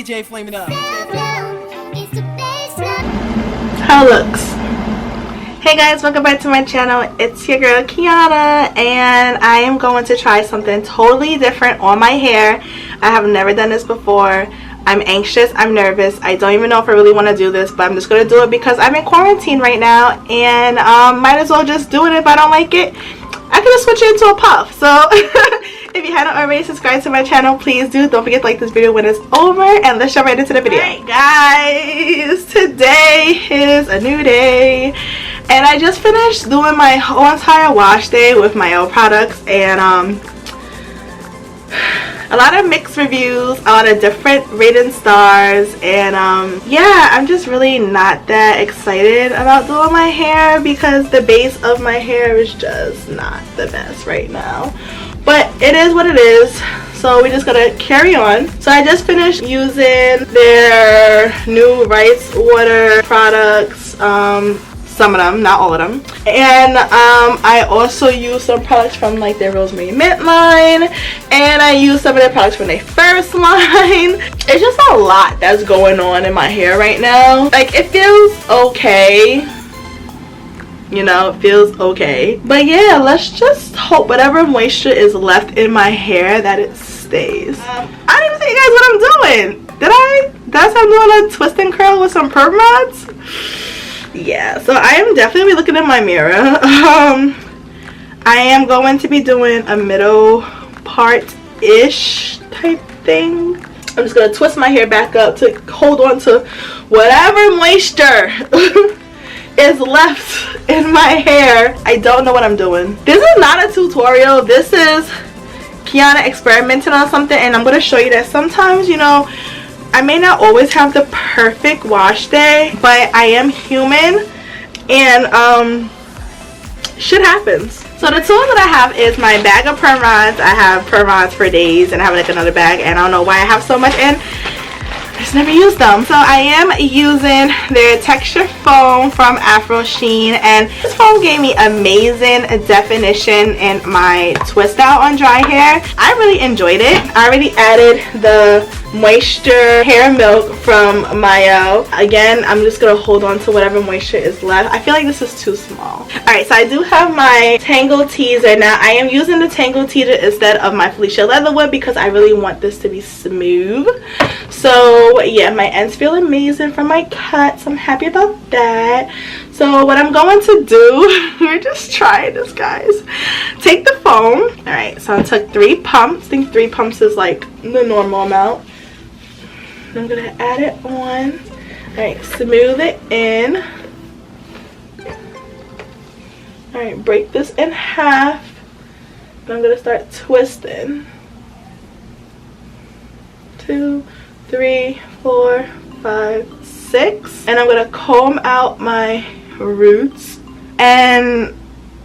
DJ Flame It Up. How it looks. Hey guys, welcome back to my channel. It's your girl Kiana, and I am going to try something totally different on my hair. I have never done this before. I'm anxious, I'm nervous. I don't even know if I really want to do this, but I'm just going to do it because I'm in quarantine right now, and might as well just do it. If I don't like it, I can just switch it into a puff. So if you haven't already subscribed to my channel, please do. Don't forget to like this video when it's over, and let's jump right into the video. Alright guys, today is a new day, and I just finished doing my whole entire wash day with Mielle products, and a lot of mixed reviews, a lot of different rating stars, and yeah, I'm just really not that excited about doing my hair because the base of my hair is just not the best right now. But it is what it is, so we just gotta carry on. So I just finished using their new rice water products, some of them, not all of them, and I also used some products from like their rosemary mint line, and I used some of their products from their first line. It's just a lot that's going on in my hair right now. Like, it feels okay, you know, it feels okay, but yeah, let's just hope whatever moisture is left in my hair that it stays. I didn't even tell you guys what I'm doing. Did I say I'm doing a twist and curl with some perm rods? Yeah, so I am definitely looking in my mirror. I am going to be doing a middle part-ish type thing. I'm just going to twist my hair back up to hold on to whatever moisture is left in my hair. I don't know what I'm doing. This is not a tutorial. This is Kiana experimenting on something, and I'm going to show you that sometimes, you know, I may not always have the perfect wash day, but I am human, and shit happens. So the tools that I have is my bag of perm rods. I have perm rods for days, and I have like another bag, and I don't know why I have so much in. I just never used them. So I am using their texture foam from Afro, Sheen, and this foam gave me amazing definition in my twist out on dry hair. I really enjoyed it. I already added the moisture hair milk from Mielle. Again, I'm just gonna hold on to whatever moisture is left. I feel like this is too small. Alright, so I do have my Tangle Teaser. Now I am using the Tangle Teaser instead of my Felicia Leatherwood because I really want this to be smooth. So yeah, my ends feel amazing from my cuts. I'm happy about that. So what I'm going to do, we're just trying this, guys. Take the foam. Alright, so I took 3 pumps. I think 3 pumps is like the normal amount. I'm going to add it on. Alright, smooth it in. Alright, break this in half. And I'm going to start twisting. 2, 3, 4, 5, 6. And I'm going to comb out my roots. And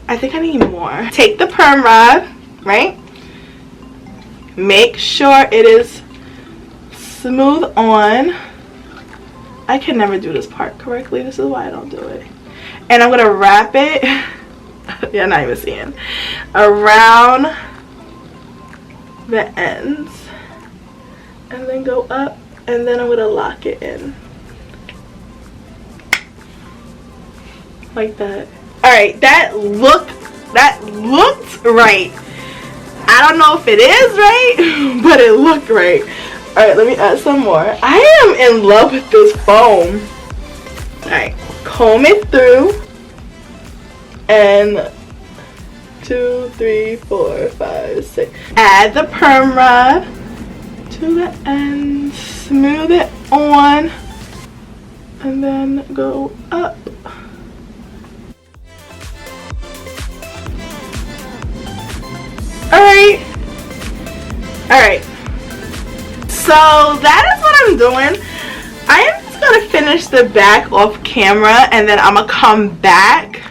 I think I need more. Take the perm rod, right? Make sure it is smooth on. I can never do this part correctly. This is why I don't do it. And I'm gonna wrap it yeah, not even seeing, around the ends, and then go up, and then I'm gonna lock it in like that. Alright, that looked right. I don't know if it is right, but it looked right. Alright, let me add some more. I am in love with this foam. Alright, comb it through. And 2, 3, 4, 5, 6. Add the perm rod to the end. Smooth it on. And then go up. Alright. So that is what I'm doing. I am just going to finish the back off camera, and then I'm going to come back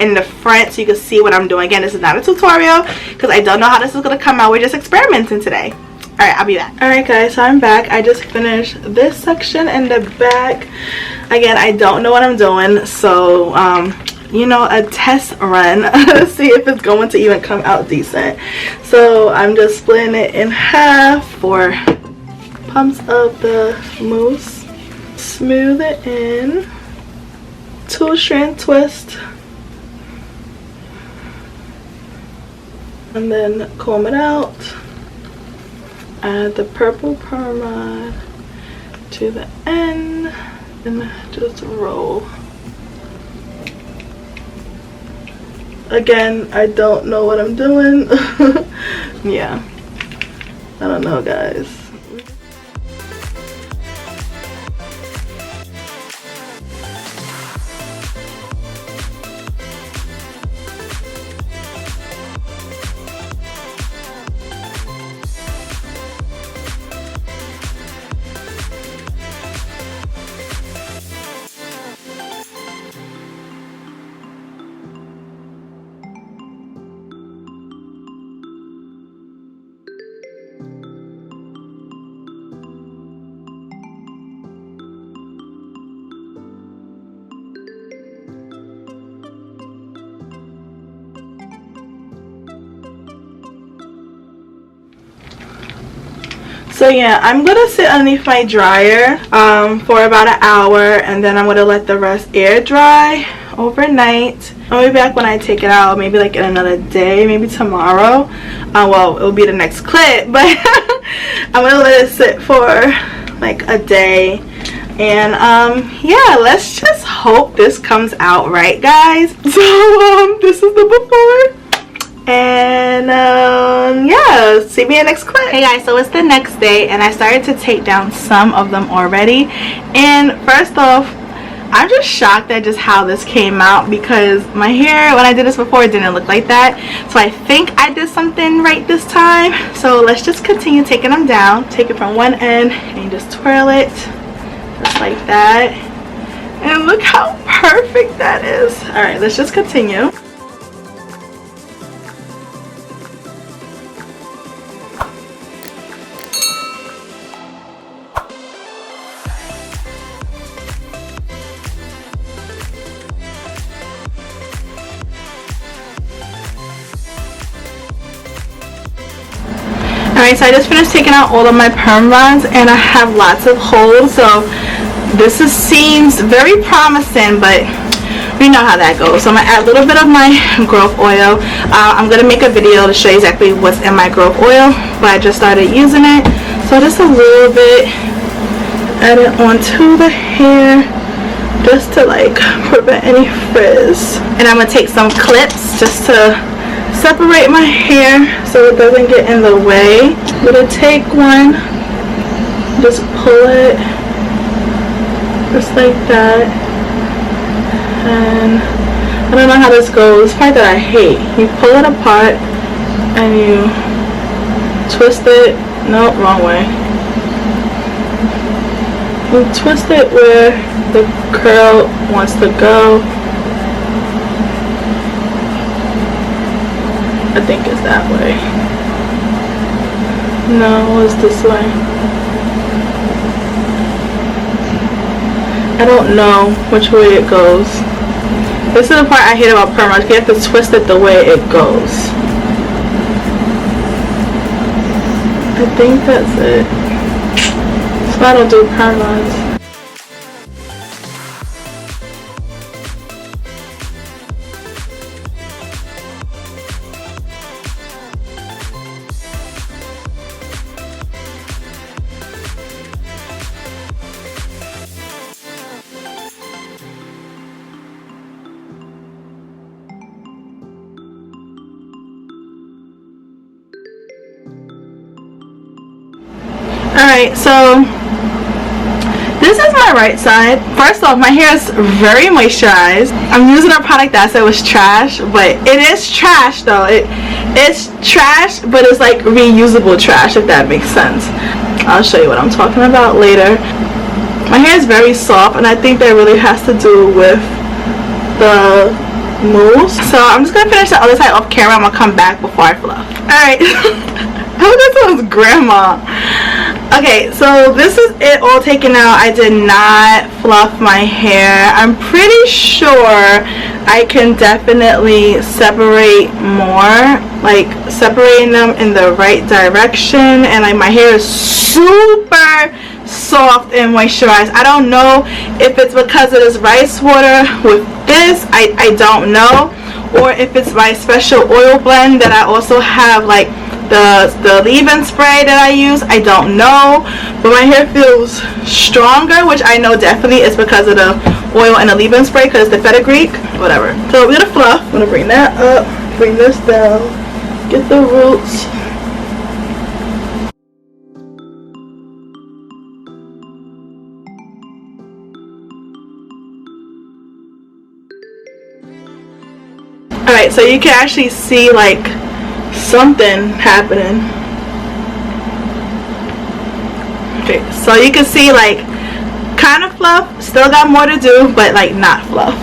in the front so you can see what I'm doing. Again, this is not a tutorial because I don't know how this is going to come out. We're just experimenting today. Alright, I'll be back. Alright guys, so I'm back. I just finished this section in the back. Again, I don't know what I'm doing, so you know, a test run to see if it's going to even come out decent. So I'm just splitting it in half for pumps of the mousse. Smooth it in. 2-strand twist. And then comb it out. Add the purple perm to the end and just roll. Again, I don't know what I'm doing. Yeah, I don't know, guys. So yeah, I'm gonna sit underneath my dryer for about an hour, and then I'm gonna let the rest air dry overnight. I'll be back when I take it out, maybe like in another day, maybe tomorrow. Well, it'll be the next clip, but I'm gonna let it sit for like a day. And yeah, let's just hope this comes out right, guys. So this is the before. And yeah, see me in the next clip. Hey guys, so it's the next day and I started to take down some of them already. And first off, I'm just shocked at just how this came out, because my hair when I did this before, it didn't look like that. So I think I did something right this time. So let's just continue taking them down. Take it from one end and just twirl it just like that. And look how perfect that is. Alright, let's just continue. Alright, so I just finished taking out all of my perm runs and I have lots of holes, so this seems very promising, but we know how that goes. So I'm going to add a little bit of my growth oil. I'm going to make a video to show you exactly what's in my growth oil, but I just started using it. So just a little bit, add it onto the hair just to like prevent any frizz. And I'm going to take some clips just to separate my hair so it doesn't get in the way. I'm gonna take one, just pull it just like that, and I don't know how this goes. This part that I hate, you pull it apart and you twist it. No, wrong way. You twist it where the curl wants to go. I think it's that way. No, it's this way. I don't know which way it goes. This is the part I hate about perm. You have to twist it the way it goes. I think that's it. So I don't do perm lines. Alright, so this is my right side. First off, my hair is very moisturized. I'm using a product that I said was trash, but it is trash though. It's trash, but it's like reusable trash, if that makes sense. I'll show you what I'm talking about later. My hair is very soft, and I think that really has to do with the mousse. So I'm just gonna finish the other side off camera. I'm gonna come back before I fluff. Alright. I hope that sounds grandma. Okay, so this is it all taken out. I did not fluff my hair. I'm pretty sure I can definitely separate more, like separating them in the right direction, and like my hair is super soft and moisturized. I don't know if it's because of this rice water with this, I don't know, or if it's my special oil blend that I also have, like the leave-in spray that I use. I don't know, but my hair feels stronger, which I know definitely is because of the oil and the leave-in spray, because the fenugreek, whatever. So we're gonna fluff. I'm gonna bring that up, bring this down, get the roots. Alright, so you can actually see like something happening. Okay, so you can see like kind of fluff, still got more to do, but like not fluff.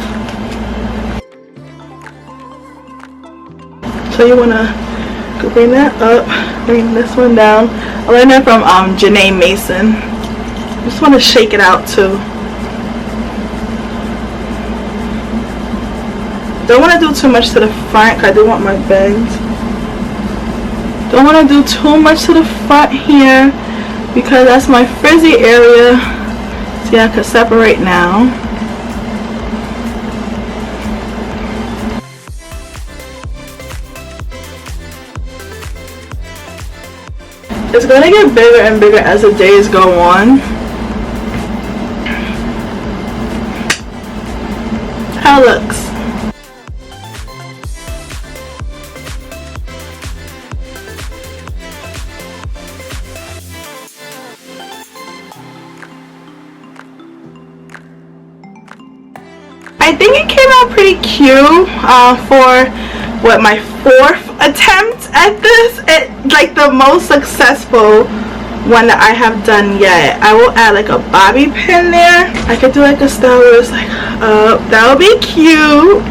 So you wanna go bring that up, bring this one down. I learned that from Janae Mason. Just wanna shake it out too. Don't want to do too much to the front because I do want my bangs. Don't want to do too much to the front here because that's my frizzy area. See, I can separate now. It's going to get bigger and bigger as the days go on. How it looks. I think it came out pretty cute for what, my 4th attempt at this. It like the most successful one that I have done yet. I will add like a bobby pin there. I could do like a style where it's like that would be cute.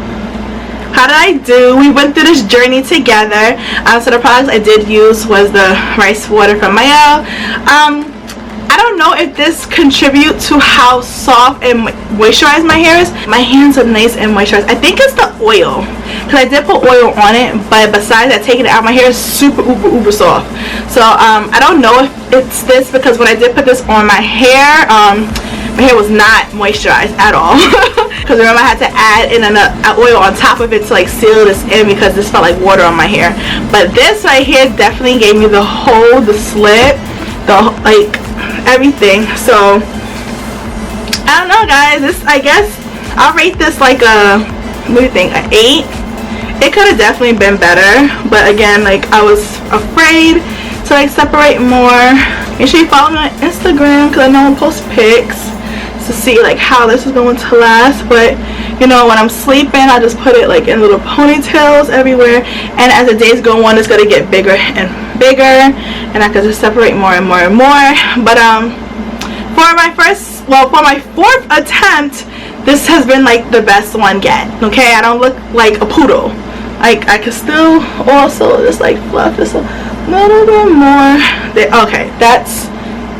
How did I do? We went through this journey together. So the products I did use was the rice water from Mielle. I don't know if this contributes to how soft and moisturized my hair is. My hands are nice and moisturized. I think it's the oil, because I did put oil on it, but besides that, taking it out, my hair is super uber soft. So I don't know if it's this, because when I did put this on my hair was not moisturized at all. Because remember, I had to add in an oil on top of it to like seal this in, because this felt like water on my hair. But this right here definitely gave me the hold, the slip, the like everything. So I don't know, guys. This, I guess I'll rate this like a, what do you think, an 8. It could have definitely been better, but again, like I was afraid to like separate more. Make sure you follow me on Instagram, because I know I'll post pics to see like how this is going to last. But you know, when I'm sleeping, I just put it like in little ponytails everywhere, and as the days go on, it's gonna get bigger and bigger, and I can just separate more and more and more. But for my for my 4th attempt, this has been like the best one yet. Okay, I don't look like a poodle. Like I can still also just like fluff this a little bit more there. Okay, that's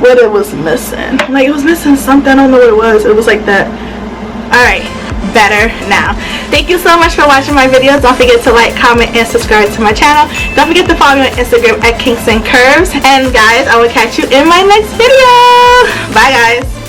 what it was missing. Like it was missing something, I don't know what it was. It was like that. Alright, better now. Thank you so much for watching my video. Don't forget to like, comment, and subscribe to my channel. Don't forget to follow me on Instagram at Kingston Curves. And guys, I will catch you in my next video. Bye guys.